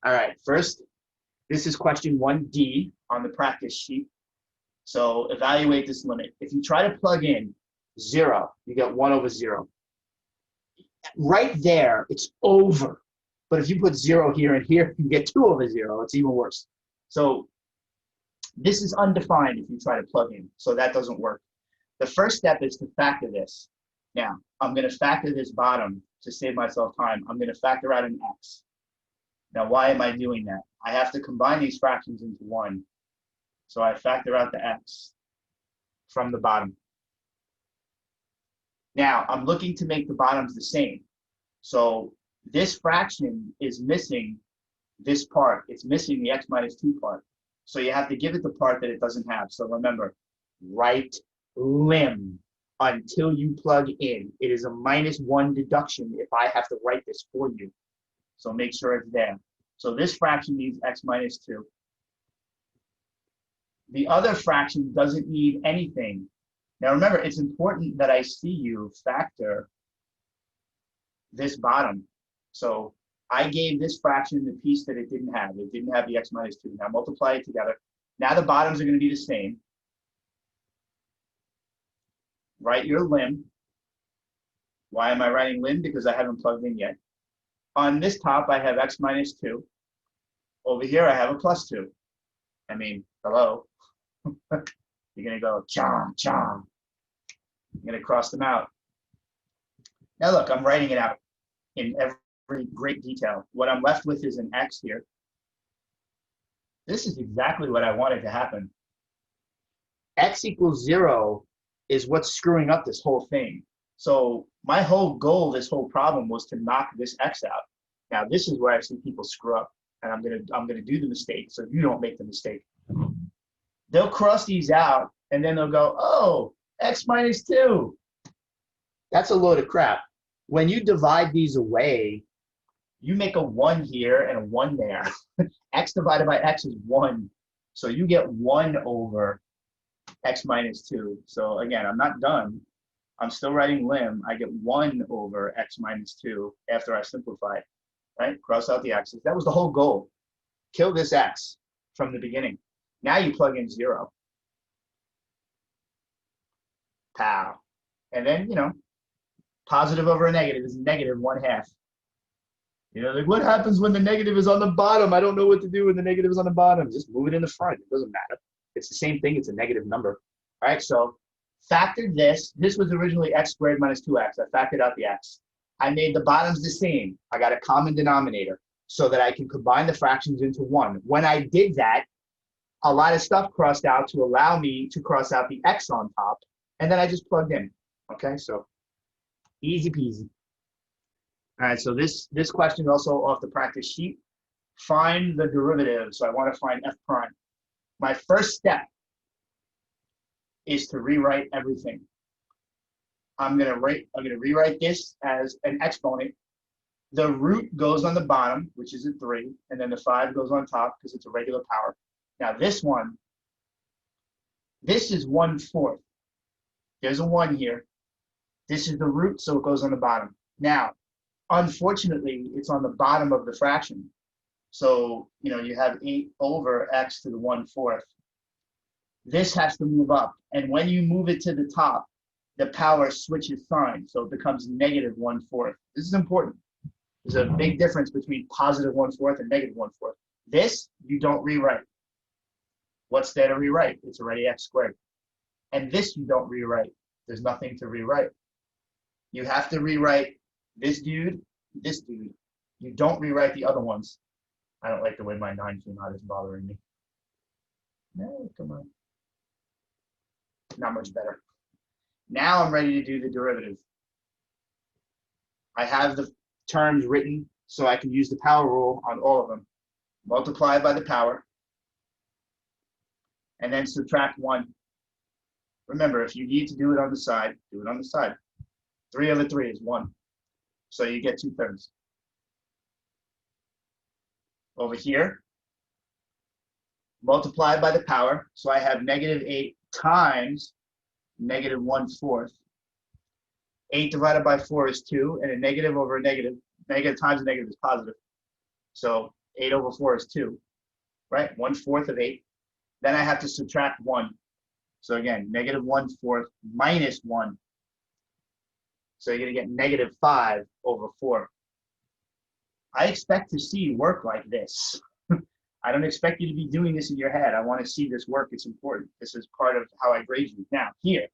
All right, first, this is question 1D on the practice sheet. So evaluate this limit. If you try to plug in 0, you get 1 over 0. Right there, it's over. But if you put 0 here and here, you get 2 over 0. It's even worse. So this is undefined if you try to plug in. So that doesn't work. The first step is to factor this. Now, I'm going to factor this bottom to save myself time. I'm going to factor out an x. Now, why am I doing that? I have to combine these fractions into 1. So I factor out the x from the bottom. Now, I'm looking to make the bottoms the same. So this fraction is missing this part. It's missing the x minus 2 part. So you have to give it the part that it doesn't have. So remember, right lim until you plug in. It is a -1 deduction if I have to write this for you. So make sure it's there. So this fraction needs x minus 2. The other fraction doesn't need anything. Now remember, it's important that I see you factor this bottom. So I gave this fraction the piece that it didn't have. It didn't have the x minus 2. Now multiply it together. Now the bottoms are going to be the same. Write your lim. Why am I writing lim? Because I haven't plugged in yet. On this top, I have x minus 2. Over here, I have a plus 2. I mean, hello. You're going to go, cha, cha. You're going to cross them out. Now look, I'm writing it out in every great detail. What I'm left with is an x here. This is exactly what I wanted to happen. X equals 0 is what's screwing up this whole thing. So my whole goal, this whole problem, was to knock this x out. Now this is where I see people screw up, and I'm gonna do the mistake so you don't make the mistake. They'll cross these out, and then they'll go, oh, x minus 2. That's a load of crap. When you divide these away, you make a 1 here and a 1 there. X divided by x is 1. So you get 1 over x minus 2. So again, I'm not done. I'm still writing lim. I get 1 over x minus 2 after I simplify it, right? Cross out the x's. That was the whole goal. Kill this x from the beginning. Now you plug in 0. Pow. And then, you know, positive over a negative is -1/2. You know, like what happens when the negative is on the bottom? I don't know what to do when the negative is on the bottom. Just move it in the front. It doesn't matter. It's the same thing. It's a negative number. All right, so factored this. This was originally x squared minus 2x. I factored out the x. I made the bottoms the same. I got a common denominator so that I can combine the fractions into 1. When I did that, a lot of stuff crossed out to allow me to cross out the x on top, and then I just plugged in. Okay, so easy peasy. All right, so this question is also off the practice sheet. Find the derivative. So I want to find f prime. My first step is to rewrite everything. I'm gonna rewrite this as an exponent. The root goes on the bottom, which is a 3, and then the 5 goes on top because it's a regular power. Now this one, this is 1/4. There's a 1 here. This is the root, so it goes on the bottom. Now, unfortunately, it's on the bottom of the fraction. So, you know, you have 8 over x to the 1/4. This has to move up. And when you move it to the top, the power switches sign. So it becomes -1/4. This is important. There's a big difference between +1/4 and -1/4. This, you don't rewrite. What's there to rewrite? It's already x squared. And this you don't rewrite. There's nothing to rewrite. You have to rewrite this dude, this dude. You don't rewrite the other ones. I don't like the way my 9 came out. It's bothering me. No, come on. Not much better. Now I'm ready to do the derivative. I have the terms written so I can use the power rule on all of them. Multiply by the power. And then subtract 1. Remember, if you need to do it on the side, do it on the side. 3 over 3 is 1. So you get 2/3. Over here, multiply by the power. So I have -8 times -1/4. 8 divided by 4 is 2, and a negative over a negative. Negative times a negative is positive. So 8 over 4 is 2, right? 1/4 of 8. Then I have to subtract 1. So again, negative 1/4 minus 1. So you're going to get negative 5 over 4. I expect to see work like this. I don't expect you to be doing this in your head. I want to see this work. It's important. This is part of how I grade you. Now, here,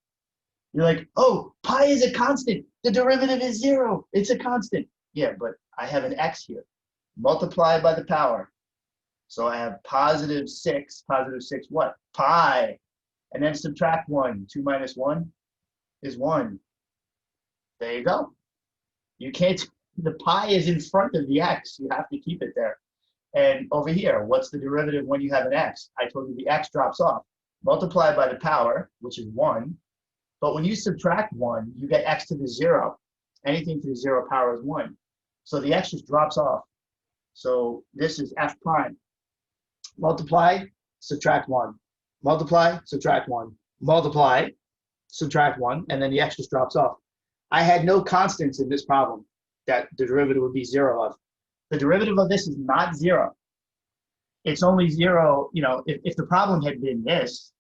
you're like, oh, pi is a constant. The derivative is 0. It's a constant. Yeah, but I have an x here. Multiply by the power. So I have positive 6 what? Pi. And then subtract 1. 2 minus 1 is 1. There you go. You can't, the pi is in front of the x. You have to keep it there. And over here, what's the derivative when you have an x? I told you the x drops off. Multiply by the power, which is 1. But when you subtract 1, you get x to the 0. Anything to the 0 power is 1. So the x just drops off. So this is f prime. Multiply, subtract 1. Multiply, subtract 1. Multiply, subtract 1, and then the x just drops off. I had no constants in this problem that the derivative would be 0 of. The derivative of this is not 0. It's only 0, you know, if the problem had been this,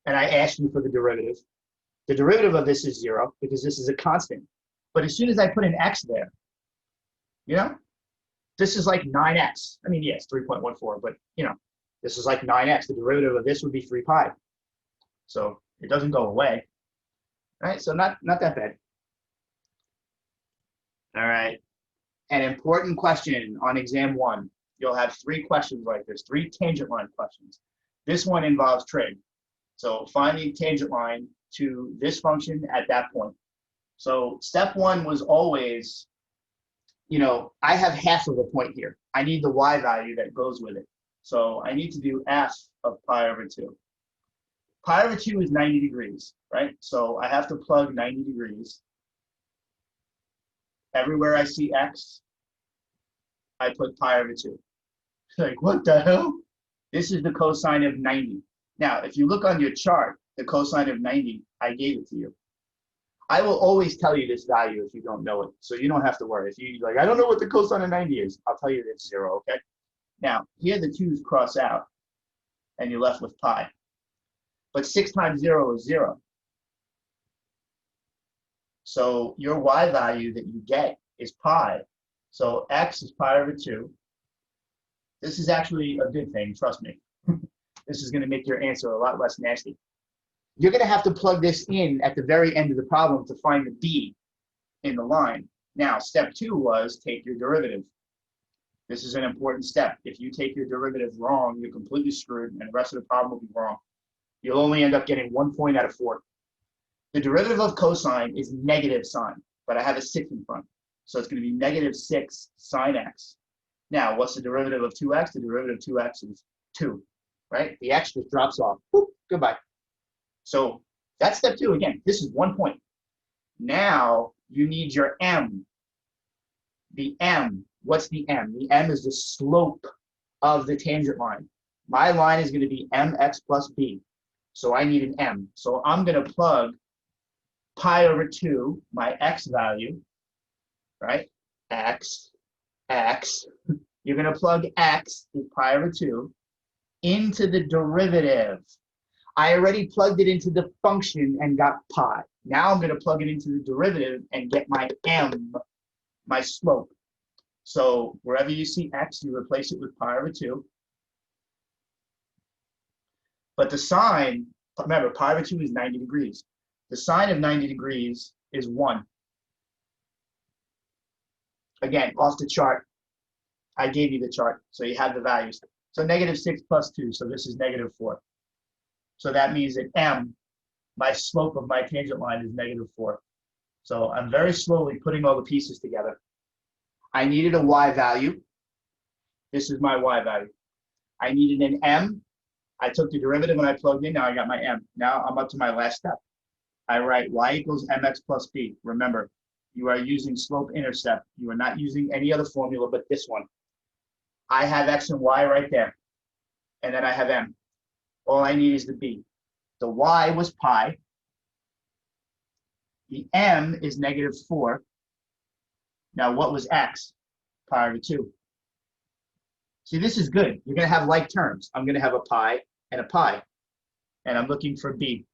and I asked you for the derivative of this is 0 because this is a constant. But as soon as I put an x there, you know, this is like 9x. I mean, yes, 3.14, but, you know, this is like 9x. The derivative of this would be 3 pi. So it doesn't go away. All right, so not that bad. All right, an important question on exam 1. You'll have 3 questions like this, 3 tangent line questions. This one involves trig. So find the tangent line to this function at that point. So step 1 was always, you know, I have half of a point here. I need the y value that goes with it. So I need to do f of pi over 2. Pi over 2 is 90 degrees, right? So I have to plug 90 degrees. Everywhere I see x, I put pi over 2. Like, what the hell? This is the cosine of 90. Now, if you look on your chart, the cosine of 90, I gave it to you. I will always tell you this value if you don't know it. So you don't have to worry. If you're like, I don't know what the cosine of 90 is, I'll tell you it's 0, okay? Now, here the 2's cross out, and you're left with pi. But 6 times 0 is 0. So your y value that you get is pi. So x is pi over 2. This is actually a good thing, trust me. This is going to make your answer a lot less nasty. You're going to have to plug this in at the very end of the problem to find the b in the line. Now, step 2 was take your derivative. This is an important step. If you take your derivative wrong, you're completely screwed, and the rest of the problem will be wrong. You'll only end up getting 1 point out of 4. The derivative of cosine is negative sine, but I have a 6 in front. So it's going to be negative 6 sine x. Now, what's the derivative of 2x? The derivative of 2x is 2, right? The x just drops off. Boop, goodbye. So that's step 2. Again, this is 1 point. Now you need your m. The m, what's the m? The m is the slope of the tangent line. My line is going to be mx plus b. So I need an m. So I'm going to plug pi over 2, my x value, right? X. You're going to plug x, is pi over 2, into the derivative. I already plugged it into the function and got pi. Now I'm going to plug it into the derivative and get my m, my slope. So wherever you see x, you replace it with pi over 2. But the sine, remember, pi over 2 is 90 degrees. The sine of 90 degrees is 1. Again, off the chart. I gave you the chart, so you have the values. So negative 6 plus 2, so this is negative 4. So that means that m, my slope of my tangent line, is negative 4. So I'm very slowly putting all the pieces together. I needed a y value. This is my y value. I needed an m. I took the derivative and I plugged in. Now I got my m. Now I'm up to my last step. I write y equals mx plus b. Remember, you are using slope-intercept. You are not using any other formula but this one. I have x and y right there. And then I have m. All I need is the b. The y was pi. The m is negative 4. Now what was x? Pi over 2. See, this is good. You're going to have like terms. I'm going to have a pi and a pi, and I'm looking for b.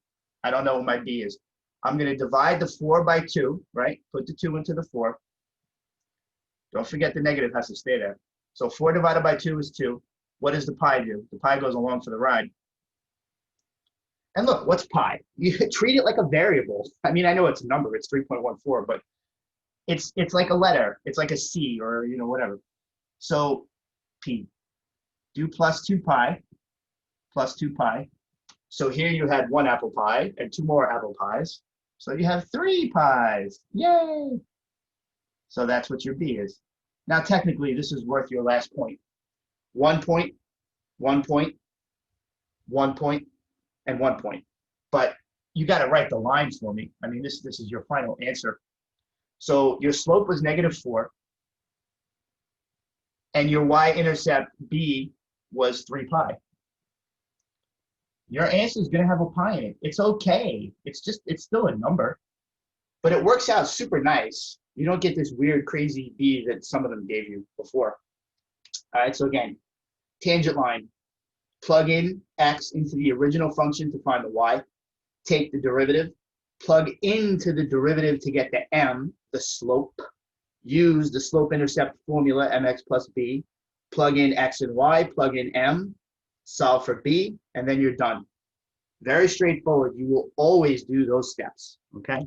I don't know what my b is. I'm going to divide the 4 by 2, right? Put the 2 into the 4. Don't forget the negative has to stay there. So 4 divided by 2 is 2. What does the pi do? The pi goes along for the ride. And look, what's pi? You treat it like a variable. I mean, I know it's a number. It's 3.14, but it's like a letter. It's like a C or, you know, whatever. So p. Do plus 2 pi, plus 2 pi. So here you had 1 apple pie and 2 more apple pies. So you have 3 pies. Yay! So that's what your b is. Now, technically, this is worth your last point. 1 point, 1 point, 1 point, and 1 point. But you got to write the line for me. I mean, this is your final answer. So your slope was -4, and your y-intercept b was 3 pi. Your answer is going to have a pi in it. It's okay. It's still a number, but it works out super nice. You don't get this weird, crazy b that some of them gave you before. All right, so again, tangent line. Plug in x into the original function to find the y. Take the derivative. Plug into the derivative to get the m, the slope. Use the slope-intercept formula, mx plus b. Plug in x and y, plug in m, solve for b, and then you're done. Very straightforward. You will always do those steps, okay?